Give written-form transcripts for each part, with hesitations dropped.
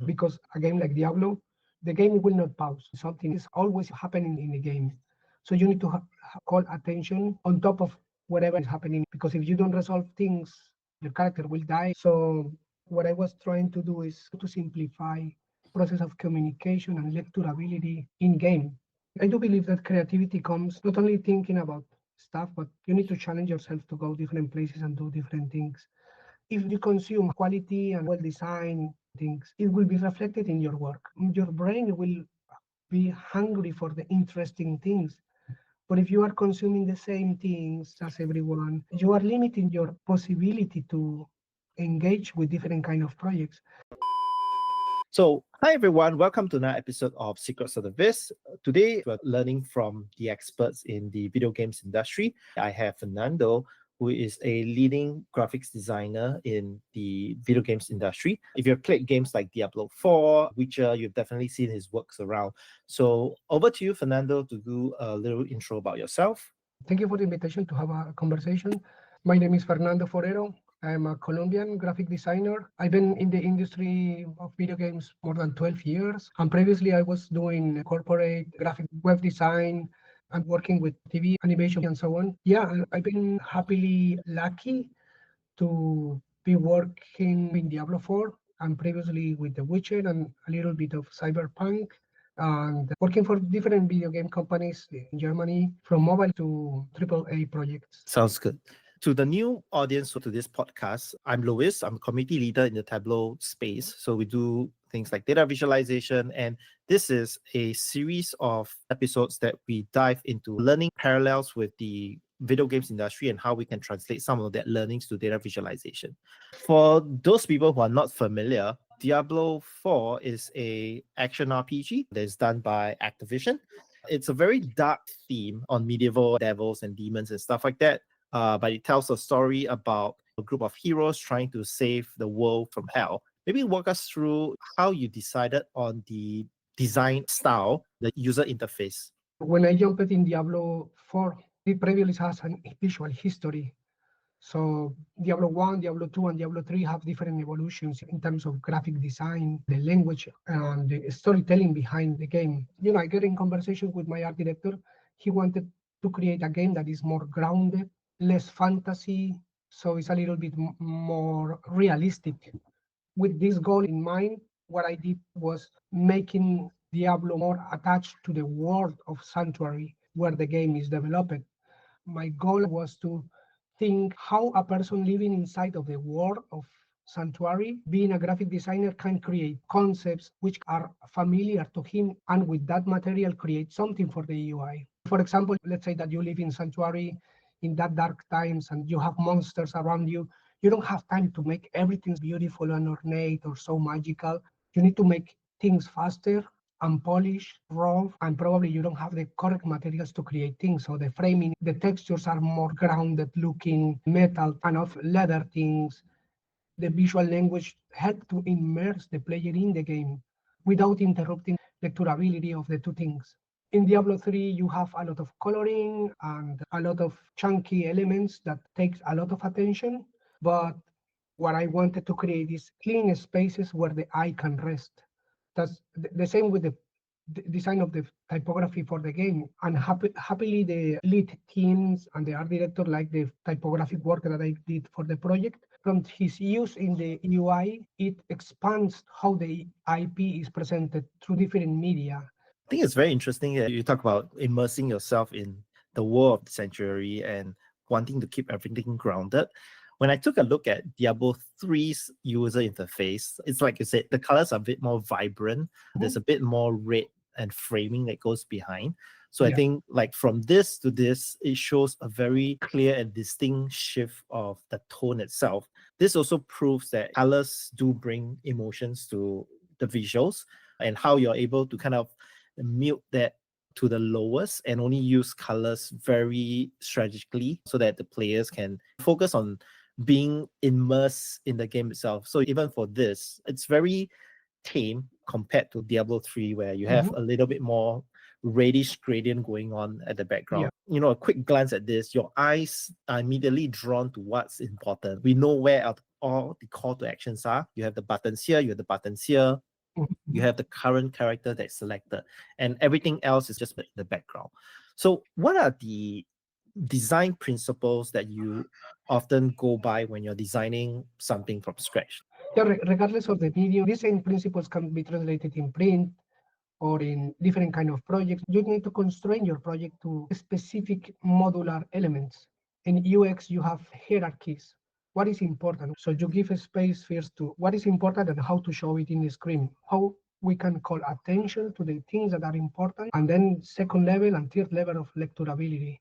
because a game like Diablo, the game will not pause. Something is always happening in the game. So you need to call attention on top of whatever is happening, because if you don't resolve things, your character will die. So what I was trying to do is to simplify process of communication and lecturability in game. I do believe that creativity comes not only thinking about stuff, but you need to challenge yourself to go different places and do different things. If you consume quality and well-designed things, it will be reflected in your work. Your brain will be hungry for the interesting things. But if you are consuming the same things as everyone, you are limiting your possibility to engage with different kind of projects. So, hi everyone, welcome to another episode of Secrets of the Viz. Today, we're learning from the experts in the video games industry. I have Fernando, who is a leading graphics designer in the video games industry. If you've played games like Diablo IV, Witcher, you've definitely seen his works around. So, over to you, Fernando, to do a little intro about yourself. Thank you for the invitation to have a conversation. My name is Fernando Forero. I'm a Colombian graphic designer. I've been in the industry of video games more than 12 years. And previously, I was doing corporate graphic web design and working with TV, animation, and so on. Yeah, I've been happily lucky to be working in Diablo 4 and previously with The Witcher and a little bit of Cyberpunk, and working for different video game companies in Germany, from mobile to AAA projects. Sounds good. To the new audience to this podcast, I'm Louis. I'm a community leader in the Tableau space. So we do things like data visualization. And this is a series of episodes that we dive into learning parallels with the video games industry and how we can translate some of that learnings to data visualization. For those people who are not familiar, Diablo 4 is a action RPG that is done by Activision. It's a very dark theme on medieval devils and demons and stuff like that. But it tells a story about a group of heroes trying to save the world from hell. Maybe walk us through how you decided on the design style, the user interface. When I jumped in Diablo 4, it previously has a visual history. So Diablo 1, Diablo 2, and Diablo 3 have different evolutions in terms of graphic design, the language, and the storytelling behind the game. I get in conversation with my art director. He wanted to create a game that is more grounded, less fantasy, so it's a little bit more realistic. With this goal in mind, what I did was making Diablo more attached to the world of Sanctuary, where the game is developed. My goal was to think how a person living inside of the world of Sanctuary, being a graphic designer, can create concepts which are familiar to him, and with that material create something for the UI. For example, let's say that you live in Sanctuary in that dark times and you have monsters around you. You don't have time to make everything beautiful and ornate or so magical. You need to make things faster, unpolished, raw, and probably you don't have the correct materials to create things. So the framing, the textures are more grounded looking, metal, kind of leather things. The visual language help to immerse the player in the game without interrupting lecturability of the two things. In Diablo 3, you have a lot of coloring and a lot of chunky elements that takes a lot of attention, but what I wanted to create is clean spaces where the eye can rest. That's the same with the design of the typography for the game. And happily, the lead teams and the art director like the typographic work that I did for the project. From his use in the UI, it expands how the IP is presented through different media. I think it's very interesting that you talk about immersing yourself in the world of the sanctuary and wanting to keep everything grounded. When I took a look at Diablo 3's user interface, it's like you said, the colors are a bit more vibrant. There's a bit more red and framing that goes behind. So I think like from this to this, it shows a very clear and distinct shift of the tone itself. This also proves that colors do bring emotions to the visuals, and how you're able to kind of mute that to the lowest and only use colors very strategically so that the players can focus on being immersed in the game itself. So even for this, it's very tame compared to Diablo 3, where you have a little bit more reddish gradient going on at the background. A quick glance at this, your eyes are immediately drawn to what's important. We know where all the call to actions are. You have the buttons here, you have the buttons here. You have the current character that's selected, and everything else is just in the background. So what are the design principles that you often go by when you're designing something from scratch? Yeah, regardless of the medium, these same principles can be translated in print or in different kind of projects. You need to constrain your project to specific modular elements. In UX, you have hierarchies. What is important? So you give a space first to what is important and how to show it in the screen. How we can call attention to the things that are important, and then second level and third level of lecturability.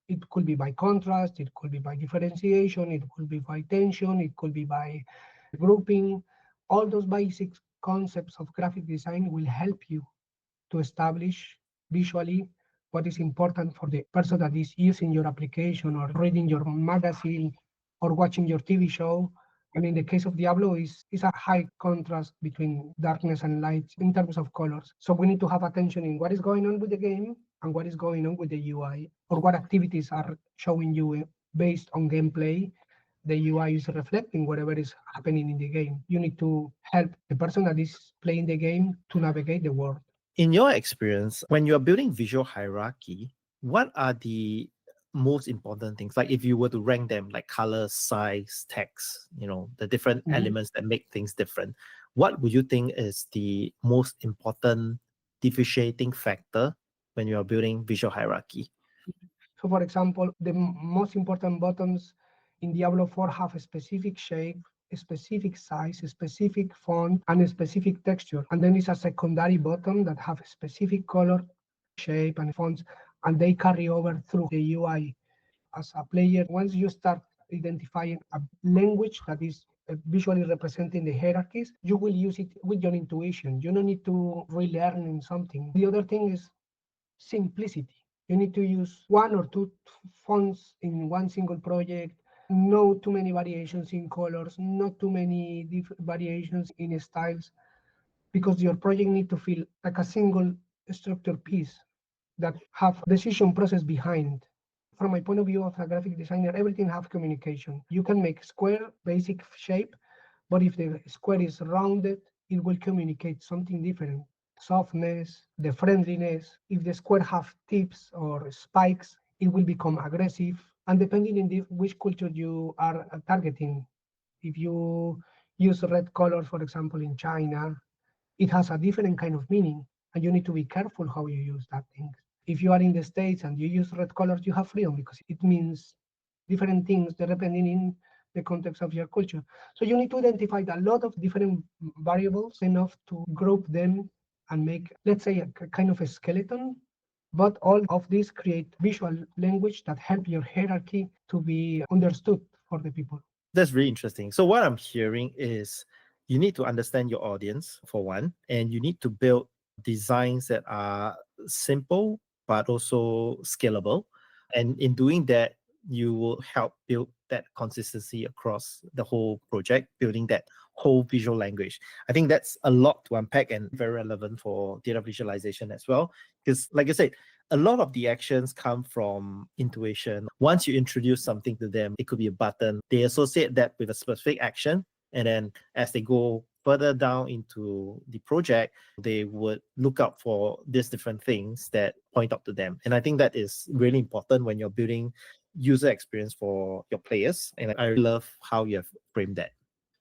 It could be by contrast, it could be by differentiation, it could be by tension, it could be by grouping. All those basic concepts of graphic design will help you to establish visually what is important for the person that is using your application or reading your magazine or watching your TV show. And in the case of Diablo, is a high contrast between darkness and light in terms of colors. So we need to have attention in what is going on with the game and what is going on with the UI, or what activities are showing you based on gameplay. The UI is reflecting whatever is happening in the game. You need to help the person that is playing the game to navigate the world. In your experience, when you're building visual hierarchy, what are the most important things? Like if you were to rank them, like color, size, text, the different elements that make things different, what would you think is the most important differentiating factor when you are building visual hierarchy? So for example, the most important buttons in Diablo 4 have a specific shape, a specific size, a specific font, and a specific texture. And then it's a secondary button that have a specific color, shape, and fonts, and they carry over through the UI. As a player, once you start identifying a language that is visually representing the hierarchies, you will use it with your intuition. You don't need to relearn something. The other thing is simplicity. You need to use one or two fonts in one single project, no too many variations in colors, not too many variations in styles, because your project needs to feel like a single structured piece that have decision process behind. From my point of view of a graphic designer, everything have communication. You can make square, basic shape, but if the square is rounded, it will communicate something different. Softness, the friendliness. If the square have tips or spikes, it will become aggressive. And depending on which culture you are targeting, if you use red color, for example, in China, it has a different kind of meaning, and you need to be careful how you use that thing. If you are in the States and you use red colors, you have freedom because it means different things depending in the context of your culture. So you need to identify a lot of different variables enough to group them and make, let's say, a kind of a skeleton. But all of these create visual language that help your hierarchy to be understood for the people. That's really interesting. So what I'm hearing is you need to understand your audience for one, and you need to build designs that are simple but also scalable. And in doing that, you will help build that consistency across the whole project, building that whole visual language. I think that's a lot to unpack and very relevant for data visualization as well. Because like I said, a lot of the actions come from intuition. Once you introduce something to them, it could be a button. They associate that with a specific action. And then as they go further down into the project, they would look out for these different things that point out to them. And I think that is really important when you're building user experience for your players. And I love how you have framed that.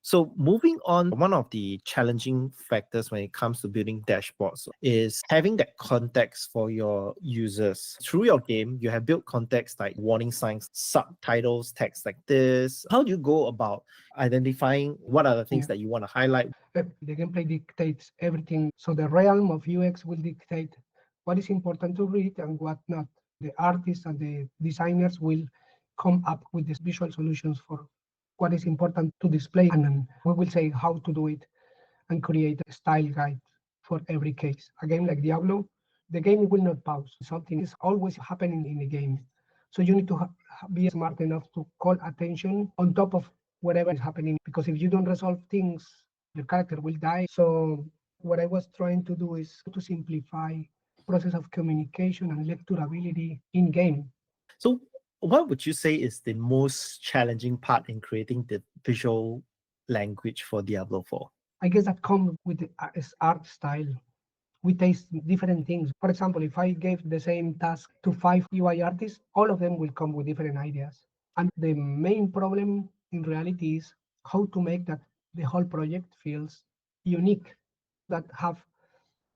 So moving on, one of the challenging factors when it comes to building dashboards is having that context for your users. Through your game, you have built context like warning signs, subtitles, text like this. How do you go about identifying what are the things that you want to highlight? The gameplay dictates everything. So the realm of UX will dictate what is important to read and what not. The artists and the designers will come up with these visual solutions for what is important to display, and then we will say how to do it and create a style guide for every case. A game like Diablo, the game will not pause. Something is always happening in the game. So you need to be smart enough to call attention on top of whatever is happening, because if you don't resolve things, your character will die. So what I was trying to do is to simplify process of communication and lecturability in game. So what would you say is the most challenging part in creating the visual language for Diablo 4? I guess that comes with the art style. We taste different things. For example, if I gave the same task to 5 UI artists, all of them will come with different ideas. And the main problem in reality is how to make that the whole project feels unique, that have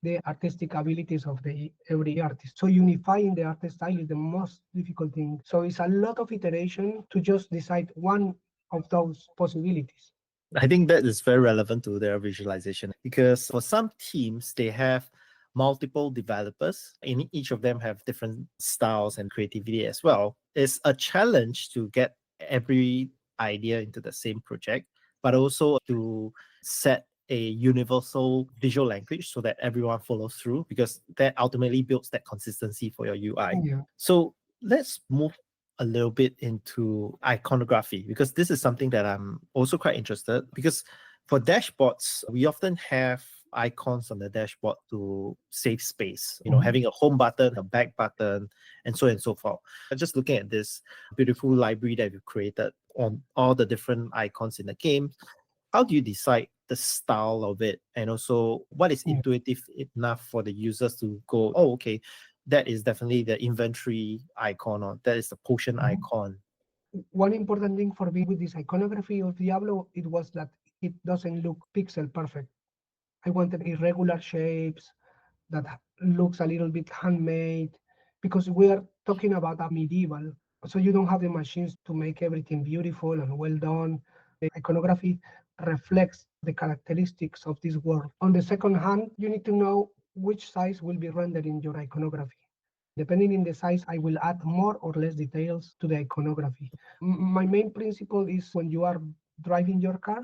the artistic abilities of the every artist. So unifying the art style is the most difficult thing. So it's a lot of iteration to just decide one of those possibilities. I think that is very relevant to their visualization because for some teams, they have multiple developers and each of them have different styles and creativity as well. It's a challenge to get every idea into the same project, but also to set a universal visual language so that everyone follows through because that ultimately builds that consistency for your UI. Yeah. So let's move a little bit into iconography because this is something that I'm also quite interested because for dashboards we often have icons on the dashboard to save space, having a home button, a back button, and so on and so forth. Just looking at this beautiful library that you've created on all the different icons in the game, how do you decide the style of it and also what is intuitive enough for the users to go, oh, okay, that is definitely the inventory icon or that is the potion icon? One important thing for me with this iconography of Diablo, it was that it doesn't look pixel perfect. I wanted irregular shapes that looks a little bit handmade because we are talking about a medieval. So you don't have the machines to make everything beautiful and well done. The iconography reflects the characteristics of this world. On the second hand, you need to know which size will be rendered in your iconography. Depending on the size, I will add more or less details to the iconography. My main principle is when you are driving your car,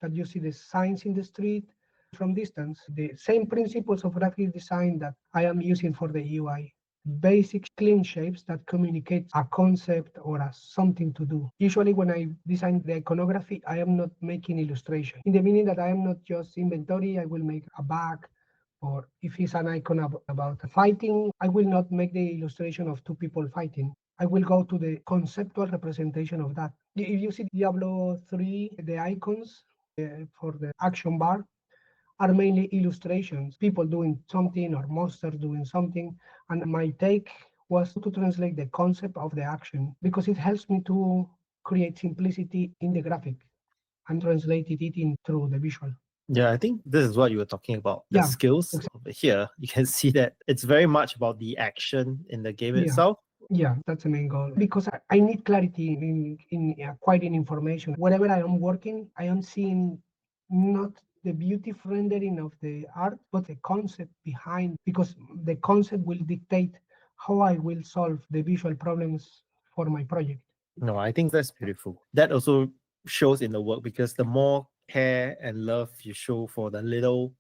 that you see the signs in the street from distance. The same principles of graphic design that I am using for the UI. Basic clean shapes that communicate a concept or a something to do. Usually when I design the iconography, I am not making illustration. In the meaning that I am not just inventory, I will make a bag, or if it's an icon about fighting, I will not make the illustration of two people fighting. I will go to the conceptual representation of that. If you see Diablo 3, the icons for the action bar are mainly illustrations, people doing something or monsters doing something. And my take was to translate the concept of the action because it helps me to create simplicity in the graphic and translate it in through the visual. Yeah, I think this is what you were talking about. The Yeah, skills exactly. over here, you can see that it's very much about the action in the game Yeah. itself. Yeah, that's the main goal because I need clarity in acquiring information. Wherever I am working, I am seeing not the beautiful rendering of the art, but the concept behind, because the concept will dictate how I will solve the visual problems for my project. No, I think that's beautiful. That also shows in the work because the more care and love you show for the little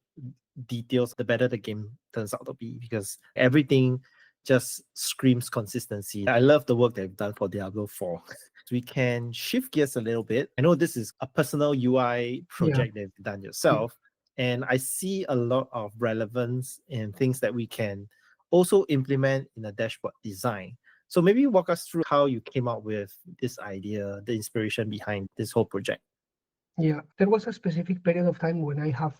details, the better the game turns out to be because everything just screams consistency. I love the work they've done for Diablo 4. We can shift gears a little bit. I know this is a personal UI Yeah, project that you've done yeah, yourself, and I see a lot of relevance in things that we can also implement in a dashboard design. So maybe walk us through how you came up with this idea, the inspiration behind this whole project. yeah. There was a specific period of time when I have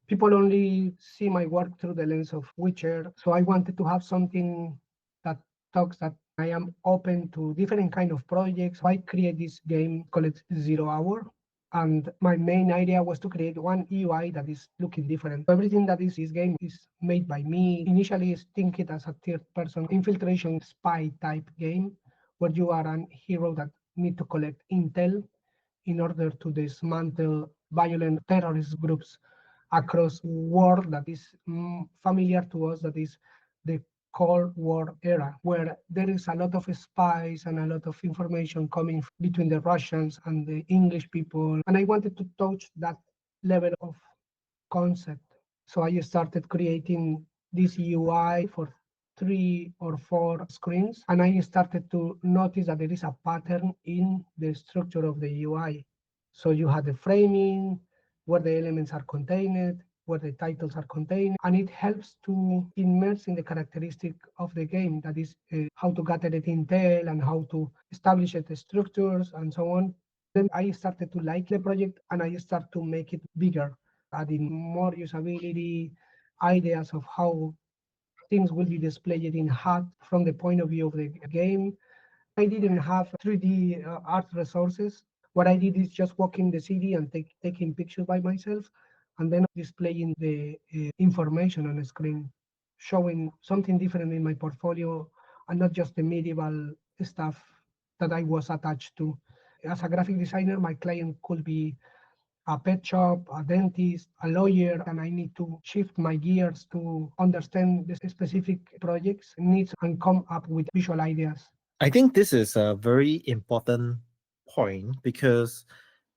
people only see my work through the lens of Witcher. So I wanted to have something that talks that I am open to different kind of projects. I create this game called Zero Hour. And my main idea was to create one UI that is looking different. Everything that is this game is made by me. Initially, think it as a third-person infiltration spy type game, where you are a hero that need to collect intel in order to dismantle violent terrorist groups across world that is familiar to us, that is the Cold War era, where there is a lot of spies and a lot of information coming between the Russians and the English people. And I wanted to touch that level of concept. So I started creating this UI for 3 or 4 screens, and I started to notice that there is a pattern in the structure of the UI. So you have the framing, where the elements are contained, where the titles are contained, and it helps to immerse in the characteristic of the game, that is how to gather the intel and how to establish the structures and so on. Then I started to like the project and I start to make it bigger. adding more usability, ideas of how things will be displayed in HUD from the point of view of the game. I didn't have 3D art resources. What I did is just walking the city and taking pictures by myself, and then displaying the information on the screen, showing something different in my portfolio and not just the medieval stuff that I was attached to. As a graphic designer, my client could be a pet shop, a dentist, a lawyer, and I need to shift my gears to understand the specific project's needs and come up with visual ideas. I think this is a very important point because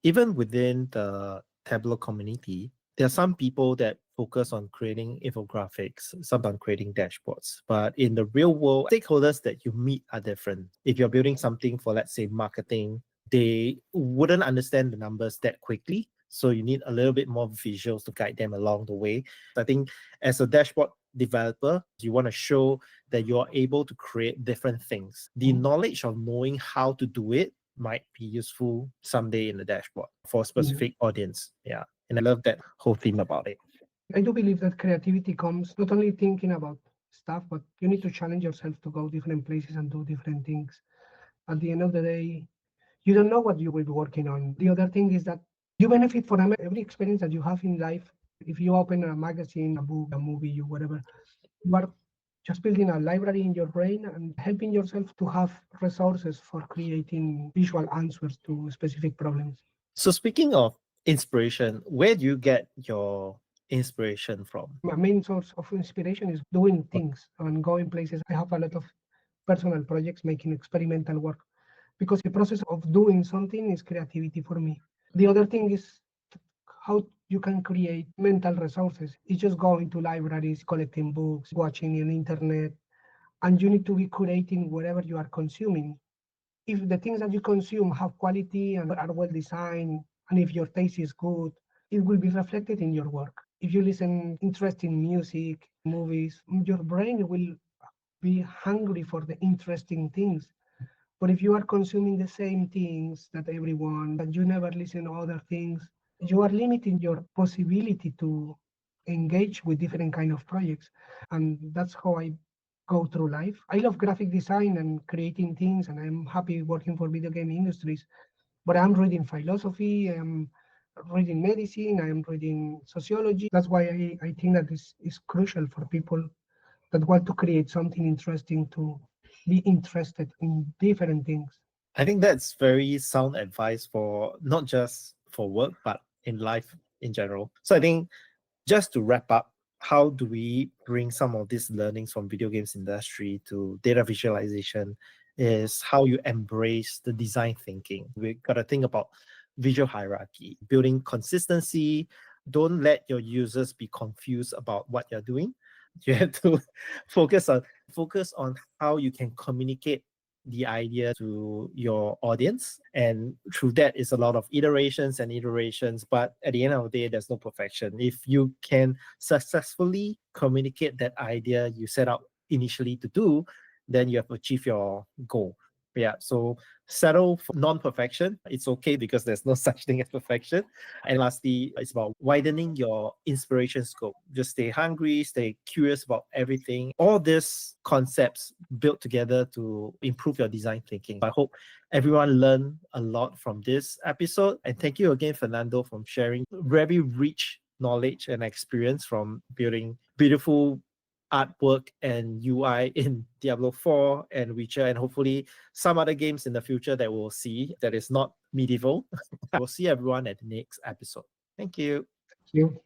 even within the Tableau community, there are some people that focus on creating infographics, some on creating dashboards. But in the real world, stakeholders that you meet are different. If you're building something for, let's say, marketing, they wouldn't understand the numbers that quickly. So you need a little bit more visuals to guide them along the way. I think as a dashboard developer, you want to show that you're able to create different things. The knowledge of knowing how to do it might be useful someday in the dashboard for a specific audience. Yeah. And I love that whole theme about it. I do believe that creativity comes not only thinking about stuff, but you need to challenge yourself to go different places and do different things. At the end of the day, you don't know what you will be working on. The other thing is that you benefit from every experience that you have in life. If you open a magazine, a book, a movie, whatever, you are just building a library in your brain and helping yourself to have resources for creating visual answers to specific problems. So speaking of inspiration, where do you get your inspiration from? My main source of inspiration is doing things and going places. I have a lot of personal projects making experimental work because the process of doing something is creativity for me. The other thing is how you can create mental resources. It's just going to libraries, collecting books, watching on internet, and you need to be curating whatever you are consuming. If the things that you consume have quality and are well designed, and if your taste is good, it will be reflected in your work. If you listen interesting music, movies, your brain will be hungry for the interesting things. But if you are consuming the same things that everyone, and you never listen to other things, you are limiting your possibility to engage with different kind of projects. And that's how I go through life. I love graphic design and creating things, and I'm happy working for video game industries. But I'm reading philosophy, I'm reading medicine, I'm reading sociology. That's why I think that this is crucial for people that want to create something interesting to be interested in different things. I think that's very sound advice for not just for work, but in life in general. So I think just to wrap up, how do we bring some of these learnings from video games industry to data visualization is how you embrace the design thinking. We got to think about visual hierarchy, building consistency. Don't let your users be confused about what you're doing. You have to focus on how you can communicate the idea to your audience, and through that is a lot of iterations, but at the end of the day there's no perfection. If you can successfully communicate that idea you set out initially to do, then you have achieved your goal. Yeah, so settle for non-perfection. It's okay because there's no such thing as perfection. And lastly, it's about widening your inspiration scope. Just stay hungry, stay curious about everything. All these concepts built together to improve your design thinking. I hope everyone learned a lot from this episode. And thank you again, Fernando, for sharing very rich knowledge and experience from building beautiful artwork and UI in Diablo 4 and Witcher, and hopefully some other games in the future that we'll see that is not medieval. We'll see everyone at the next episode. Thank you. Thank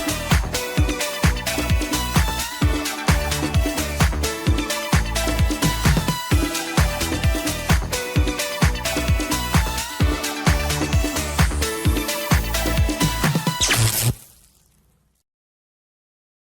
you.